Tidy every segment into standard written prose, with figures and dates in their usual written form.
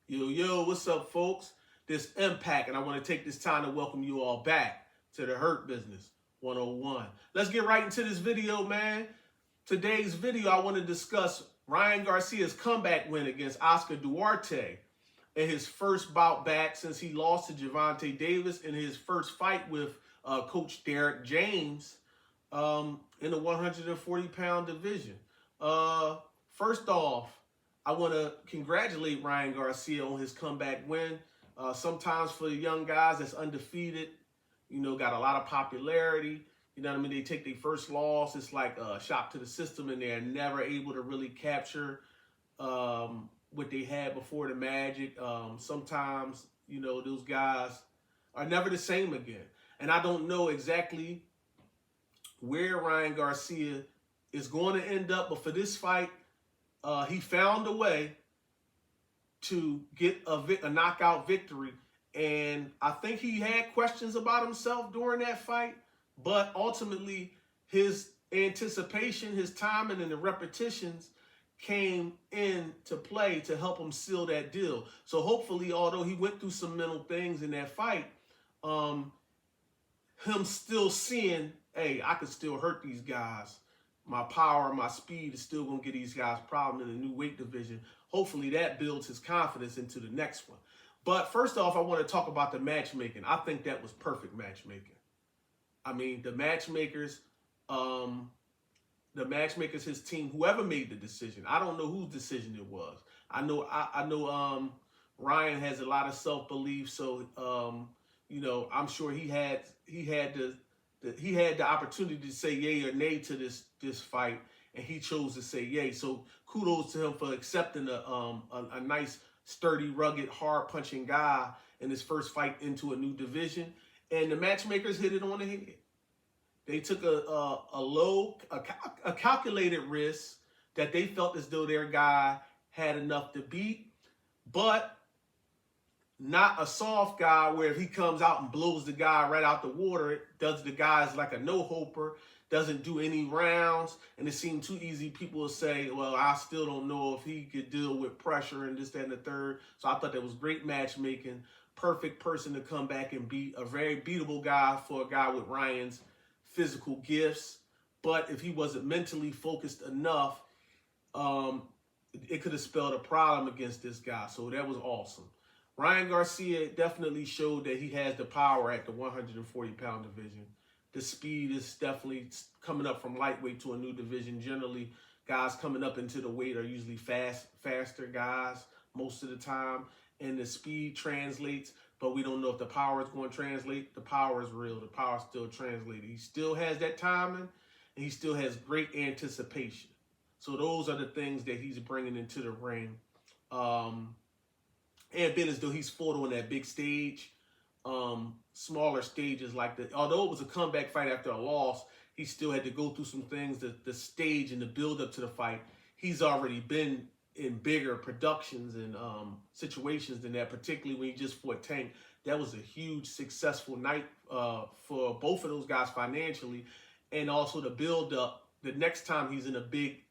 Yo, what's up, folks? This Impact, and I want to take this time to welcome you all back to the Hurt Business 101. Let's get right into this video, man. Today's video, I want to discuss Ryan Garcia's comeback win against Oscar Duarte in his first bout back since he lost to Gervonta Davis in his first fight with Coach Derek James in the 140-pound division. First off, I want to congratulate Ryan Garcia on his comeback win. Sometimes for the young guys that's undefeated, got a lot of popularity. You know what I mean? They take their first loss. It's like a shock to the system, and they're never able to really capture what they had before the Magic. Sometimes, those guys are never the same again. And I don't know exactly where Ryan Garcia is going to end up, but for this fight, he found a way to get a knockout victory. And I think he had questions about himself during that fight, but ultimately his anticipation, his timing, and the repetitions came into play to help him seal that deal. So hopefully, although he went through some mental things in that fight, him still seeing, hey, I could still hurt these guys. My power, my speed is still going to get these guys problems in the new weight division. Hopefully that builds his confidence into the next one. But first off, I want to talk about the matchmaking. I think that was perfect matchmaking. I mean, the matchmakers, his team, whoever made the decision, I don't know whose decision it was. I know Ryan has a lot of self-belief, so I'm sure he had the opportunity to say yay or nay to this fight, and he chose to say yay. So kudos to him for accepting a nice, sturdy, rugged, hard-punching guy in his first fight into a new division. And the matchmakers hit it on the head. They took a calculated risk that they felt as though their guy had enough to beat, but not a soft guy where if he comes out and blows the guy right out the water, does the guys like a no-hoper, doesn't do any rounds, and it seemed too easy. People will say, well, I still don't know if he could deal with pressure and this, that, and the third. So I thought that was great matchmaking. Perfect person to come back and beat a very beatable guy for a guy with Ryan's physical gifts. But if he wasn't mentally focused enough, it could have spelled a problem against this guy. So that was awesome. Ryan Garcia definitely showed that he has the power at the 140-pound division. The speed is definitely coming up from lightweight to a new division. Generally, guys coming up into the weight are usually faster guys most of the time. And the speed translates, but we don't know if the power is going to translate. The power is real. The power is still translated. He still has that timing, and he still has great anticipation. So those are the things that he's bringing into the ring. And been as though he's fought on that big stage, smaller stages like that. Although it was a comeback fight after a loss, he still had to go through some things, the stage and the build up to the fight. He's already been in bigger productions and situations than that, particularly when he just fought Tank. That was a huge successful night for both of those guys financially, and also the build up. The next time he's in a big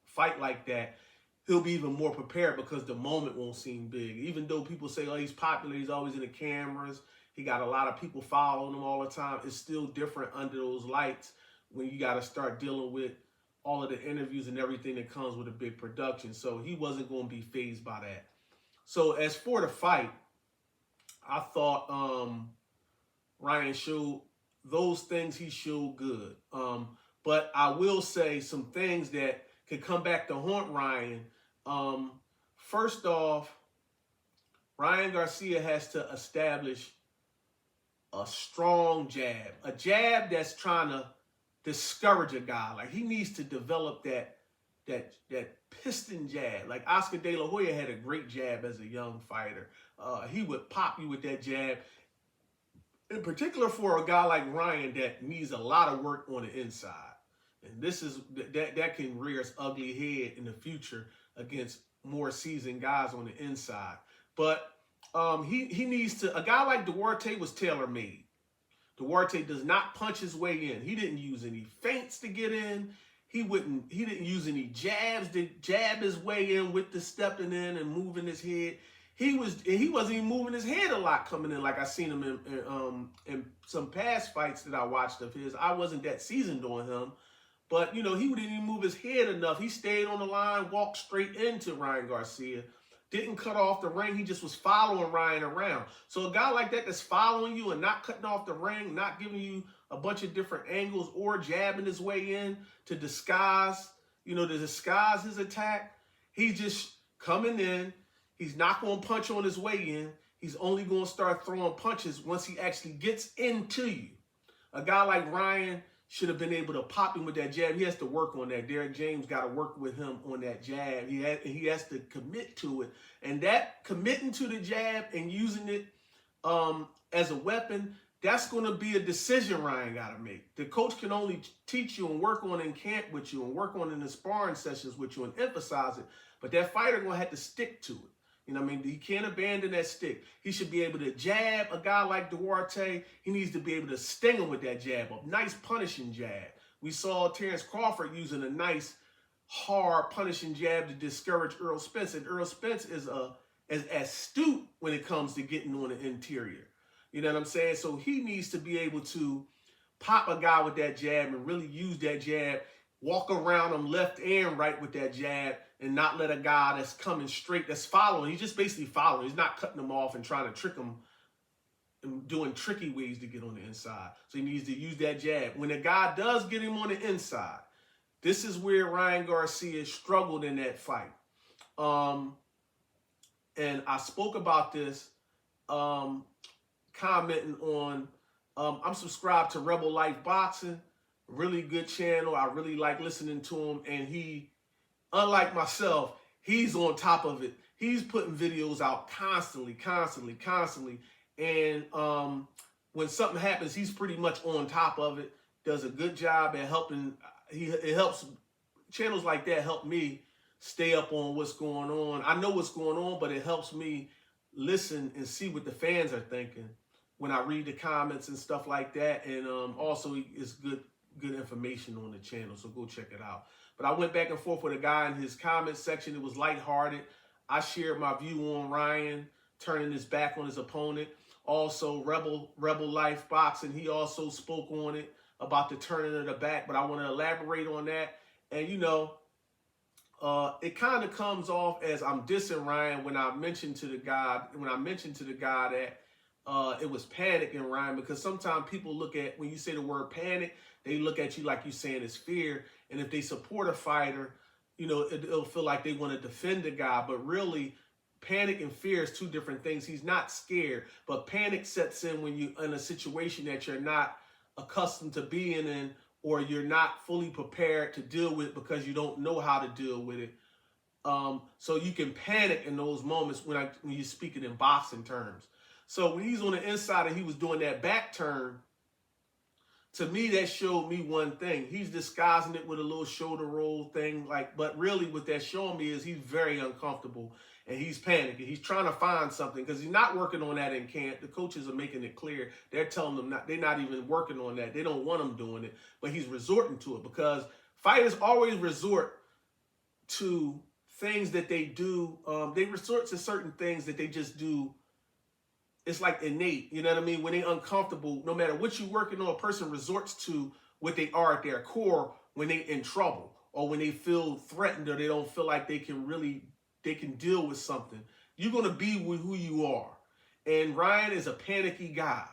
fight like that, he'll be even more prepared because the moment won't seem big. Even though people say, oh, he's popular, he's always in the cameras, he got a lot of people following him all the time, it's still different under those lights when you got to start dealing with all of the interviews and everything that comes with a big production. So he wasn't going to be fazed by that. So as for the fight, I thought Ryan showed those things he showed good. But I will say some things that could come back to haunt Ryan. First off, Ryan Garcia has to establish a strong jab, a jab that's trying to discourage a guy. Like he needs to develop that piston jab. Like Oscar De La Hoya had a great jab as a young fighter. He would pop you with that jab. In particular for a guy like Ryan that needs a lot of work on the inside. And this is that can rear its ugly head in the future against more seasoned guys on the inside. But he needs to. A guy like Duarte was tailor-made. Duarte does not punch his way in. He didn't use any feints to get in. He didn't use any jabs to jab his way in with the stepping in and moving his head. He wasn't even moving his head a lot coming in like I seen him in some past fights that I watched of his. I wasn't that seasoned on him, but he didn't even move his head enough. He stayed on the line, walked straight into Ryan Garcia. Didn't cut off the ring. He just was following Ryan around. So a guy like that that's following you and not cutting off the ring, not giving you a bunch of different angles or jabbing his way in to disguise his attack. He's just coming in. He's not going to punch on his way in. He's only going to start throwing punches once he actually gets into you. A guy like Ryan should have been able to pop him with that jab. He has to work on that. Derek James got to work with him on that jab. He has to commit to it. And that committing to the jab and using it as a weapon, that's going to be a decision Ryan got to make. The coach can only teach you and work on in camp with you and work on in the sparring sessions with you and emphasize it. But that fighter going to have to stick to it. He can't abandon that stick. He should be able to jab a guy like Duarte. He needs to be able to sting him with that jab, a nice punishing jab. We saw Terrence Crawford using a nice, hard punishing jab to discourage Earl Spence. And Earl Spence is as astute when it comes to getting on the interior. You know what I'm saying? So he needs to be able to pop a guy with that jab and really use that jab, walk around him left and right with that jab, and not let a guy that's coming straight, that's following. He's just basically following. He's not cutting him off and trying to trick him and doing tricky ways to get on the inside. So he needs to use that jab. When a guy does get him on the inside, this is where Ryan Garcia struggled in that fight. And I spoke about this commenting on, I'm subscribed to Rebel Life Boxing, really good channel. I really like listening to him, and he, unlike myself, he's on top of it. He's putting videos out constantly. And when something happens, he's pretty much on top of it. Does a good job at helping. It helps, channels like that help me stay up on what's going on. I know what's going on, but it helps me listen and see what the fans are thinking when I read the comments and stuff like that. And also, it's good information on the channel, so go check it out. But I went back and forth with a guy in his comment section. It was lighthearted. I shared my view on Ryan turning his back on his opponent. Also, Rebel Life Boxing, he also spoke on it about the turning of the back, but I want to elaborate on that. And it kind of comes off as I'm dissing Ryan when I mentioned to the guy that it was panic in Ryan, because sometimes people look at, when you say the word panic, they look at you like you're saying it's fear. And if they support a fighter, it'll feel like they want to defend the guy. But really, panic and fear is two different things. He's not scared, but panic sets in when you're in a situation that you're not accustomed to being in, or you're not fully prepared to deal with because you don't know how to deal with it. So you can panic in those moments when you're speaking in boxing terms. So when he's on the inside and he was doing that back turn, to me, that showed me one thing. He's disguising it with a little shoulder roll thing, but really what that's showing me is he's very uncomfortable and he's panicking. He's trying to find something because he's not working on that in camp. The coaches are making it clear. They're telling them they're not even working on that. They don't want him doing it, but he's resorting to it because fighters always resort to things that they do. They resort to certain things that they just do. It's like innate, you know what I mean? When they're uncomfortable, no matter what you're working on, a person resorts to what they are at their core when they're in trouble or when they feel threatened or they don't feel like they can deal with something. You're going to be with who you are. And Ryan is a panicky guy.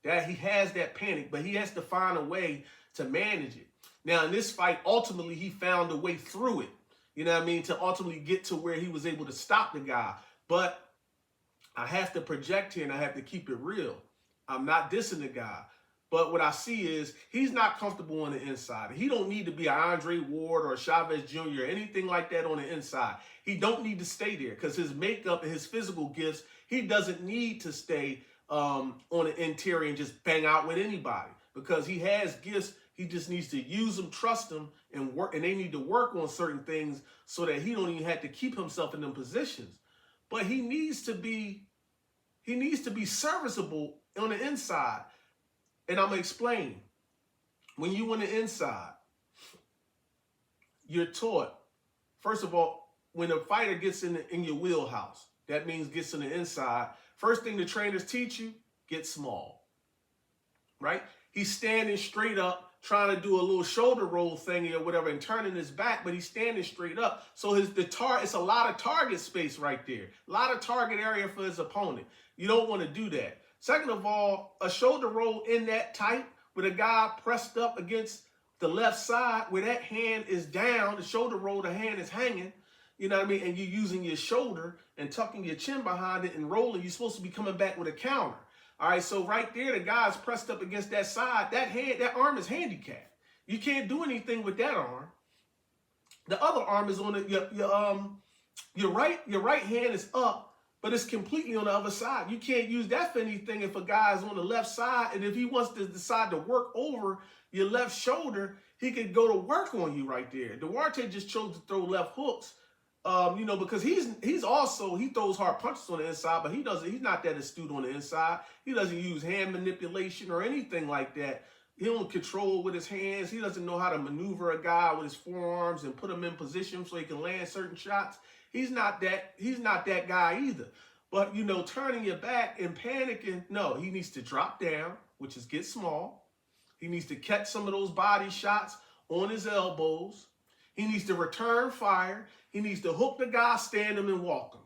That he has that panic, but he has to find a way to manage it. Now, in this fight, ultimately, he found a way through it, you know what I mean, to ultimately get to where he was able to stop the guy. But I have to project here and I have to keep it real. I'm not dissing the guy. But what I see is he's not comfortable on the inside. He don't need to be an Andre Ward or a Chavez Jr. or anything like that on the inside. He don't need to stay there because his makeup and his physical gifts, he doesn't need to stay on the interior and just bang out with anybody because he has gifts. He just needs to use them, trust them, and work. And they need to work on certain things so that he don't even have to keep himself in them positions. But he needs to be serviceable on the inside. And I'm going to explain. When you on the inside, you're taught, first of all, when a fighter gets in your wheelhouse, that means gets on the inside. First thing the trainers teach you, get small, right? He's standing straight up, trying to do a little shoulder roll thingy or whatever and turning his back, but he's standing straight up. So it's a lot of target space right there. A lot of target area for his opponent. You don't want to do that. Second of all, a shoulder roll in that tight with a guy pressed up against the left side where that hand is down, the shoulder roll, the hand is hanging, you know what I mean? And you're using your shoulder and tucking your chin behind it and rolling. You're supposed to be coming back with a counter. All right, so right there, the guy's pressed up against that side. That arm is handicapped. You can't do anything with that arm. The other arm is on your right hand is up, but it's completely on the other side. You can't use that for anything if a guy's on the left side, and if he wants to decide to work over your left shoulder, he could go to work on you right there. Duarte just chose to throw left hooks. Because he throws hard punches on the inside, but he's not that astute on the inside. He doesn't use hand manipulation or anything like that. He don't control with his hands. He doesn't know how to maneuver a guy with his forearms and put him in position so he can land certain shots. He's not that guy either. But, turning your back and panicking, no, he needs to drop down, which is get small. He needs to catch some of those body shots on his elbows. He needs to return fire. He needs to hook the guy, stand him, and walk him.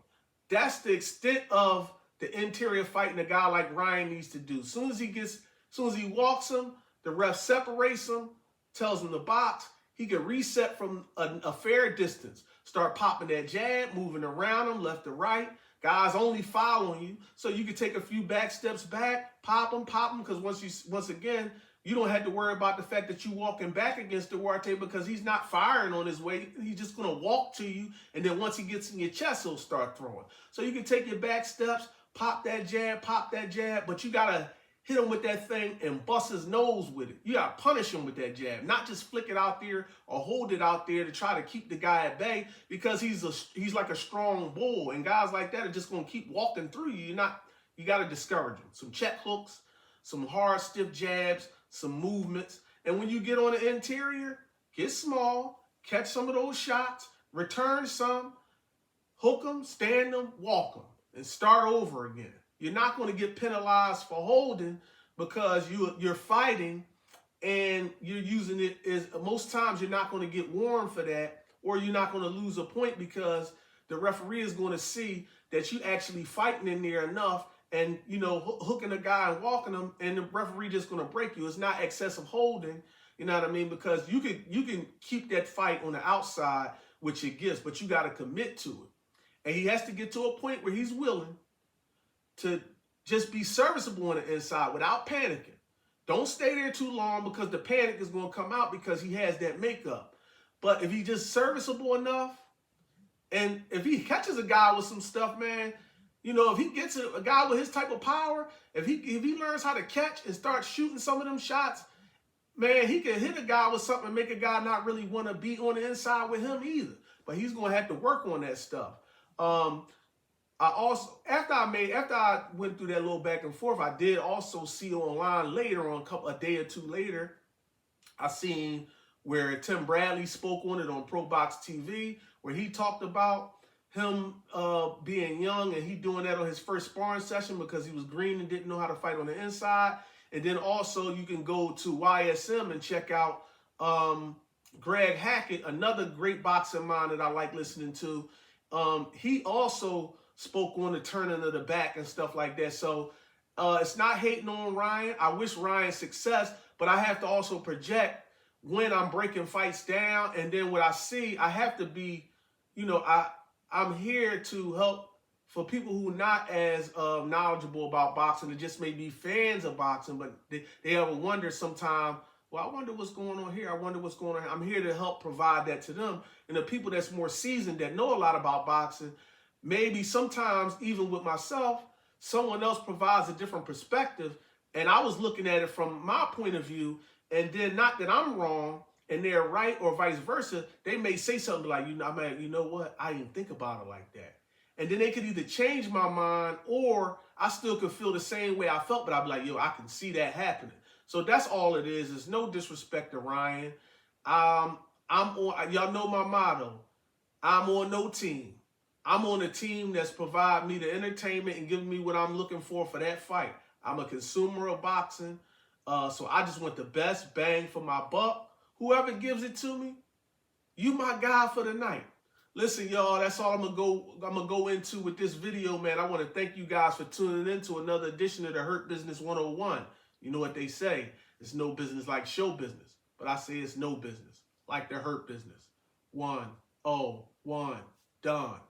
That's the extent of the interior fighting a guy like Ryan needs to do. As soon as he walks him, the ref separates him, tells him to box. He can reset from a fair distance. Start popping that jab, moving around him left to right. Guys only following you. So you can take a few back steps back, pop him, because once again, you don't have to worry about the fact that you're walking back against Duarte because he's not firing on his way. He's just going to walk to you, and then once he gets in your chest, he'll start throwing. So you can take your back steps, pop that jab, but you got to hit him with that thing and bust his nose with it. You got to punish him with that jab, not just flick it out there or hold it out there to try to keep the guy at bay because he's like a strong bull, and guys like that are just going to keep walking through you. You got to discourage him. Some check hooks, some hard, stiff jabs, some movements. And when you get on the interior, get small, catch some of those shots, return some, hook them, stand them, walk them, and start over again. You're not going to get penalized for holding because you're fighting and you're using it as most times you're not going to get warned for that, or you're not going to lose a point because the referee is going to see that you actually fighting in there enough and, hooking a guy and walking him, and the referee just going to break you. It's not excessive holding, you know what I mean? Because you can keep that fight on the outside with your gifts, but you got to commit to it. And he has to get to a point where he's willing to just be serviceable on the inside without panicking. Don't stay there too long because the panic is going to come out because he has that makeup. But if he's just serviceable enough, and if he catches a guy with some stuff, man, if he gets a guy with his type of power, if he learns how to catch and start shooting some of them shots, man, he can hit a guy with something and make a guy not really want to be on the inside with him either. But he's going to have to work on that stuff. After I went through that little back and forth, I did also see online later on, a day or two later, I seen where Tim Bradley spoke on it on Pro Box TV, where he talked about him being young and he doing that on his first sparring session because he was green and didn't know how to fight on the inside. And then also you can go to YSM and check out Greg Hackett, another great boxing mind that I like listening to. He also spoke on the turning of the back and stuff like that. So it's not hating on Ryan. I wish Ryan success, but I have to also project when I'm breaking fights down. And then what I see, I have to be, I'm here to help for people who are not as knowledgeable about boxing and just may be fans of boxing, but they ever wonder sometime, well, I wonder what's going on here. I wonder what's going on here. I'm here to help provide that to them. And the people that's more seasoned that know a lot about boxing, maybe sometimes even with myself, someone else provides a different perspective. And I was looking at it from my point of view, and then not that I'm wrong and they're right or vice versa. They may say something like, you know what? I didn't think about it like that. And then they could either change my mind or I still could feel the same way I felt, but I'd be like, I can see that happening. So that's all it is. There's no disrespect to Ryan. I'm on, y'all know my motto. I'm on no team. I'm on a team that's provide me the entertainment and giving me what I'm looking for that fight. I'm a consumer of boxing. So I just want the best bang for my buck. Whoever gives it to me, you my guy for the night. Listen, y'all, that's all I'm gonna go into with this video, man. I want to thank you guys for tuning in to another edition of the Hurt Business 101. You know what they say, it's no business like show business. But I say it's no business like the hurt business. 101, done.